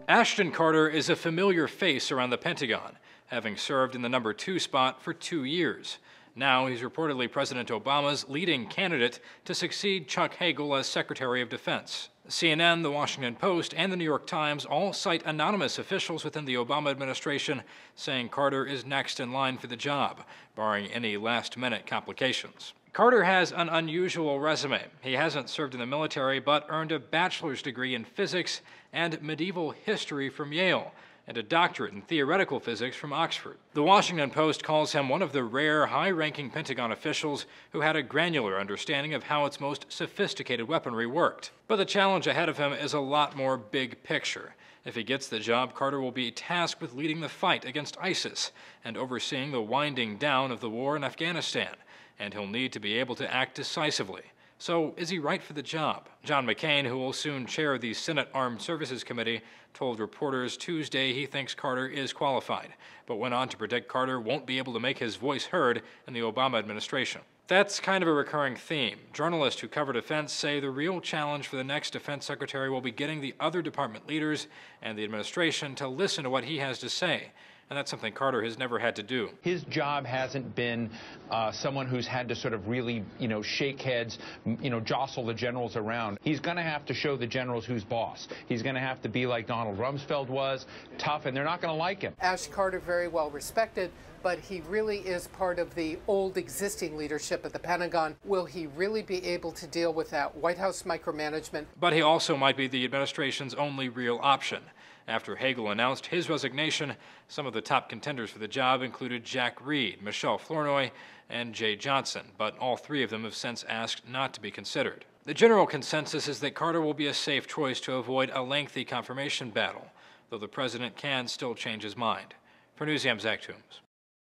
Ashton Carter is a familiar face around the Pentagon, having served in the number 2 spot for 2 years. Now he's reportedly President Obama's leading candidate to succeed Chuck Hagel as Secretary of Defense. CNN, The Washington Post, and The New York Times all cite anonymous officials within the Obama administration saying Carter is next in line for the job, barring any last-minute complications. Carter has an unusual resume. He hasn't served in the military, but earned a bachelor's degree in physics and medieval history from Yale, and a doctorate in theoretical physics from Oxford. The Washington Post calls him one of the rare, high-ranking Pentagon officials who had a granular understanding of how its most sophisticated weaponry worked. But the challenge ahead of him is a lot more big picture. If he gets the job, Carter will be tasked with leading the fight against ISIS and overseeing the winding down of the war in Afghanistan, and he'll need to be able to act decisively. So, is he right for the job? John McCain, who will soon chair the Senate Armed Services Committee, told reporters Tuesday he thinks Carter is qualified, but went on to predict Carter won't be able to make his voice heard in the Obama administration. That's kind of a recurring theme. Journalists who cover defense say the real challenge for the next defense secretary will be getting the other department leaders and the administration to listen to what he has to say. And that's something Carter has never had to do. His job hasn't been someone who's had to sort of really, shake heads, jostle the generals around. He's going to have to show the generals who's boss. He's going to have to be like Donald Rumsfeld was, tough, and they're not going to like him. Ashton Carter, very well respected, but he really is part of the old existing leadership at the Pentagon. Will he really be able to deal with that White House micromanagement? But he also might be the administration's only real option. After Hagel announced his resignation, some of the top contenders for the job included Jack Reed, Michelle Flournoy, and Jay Johnson, but all three of them have since asked not to be considered. The general consensus is that Carter will be a safe choice to avoid a lengthy confirmation battle, though the president can still change his mind. For Newsyam's Zach Toombs.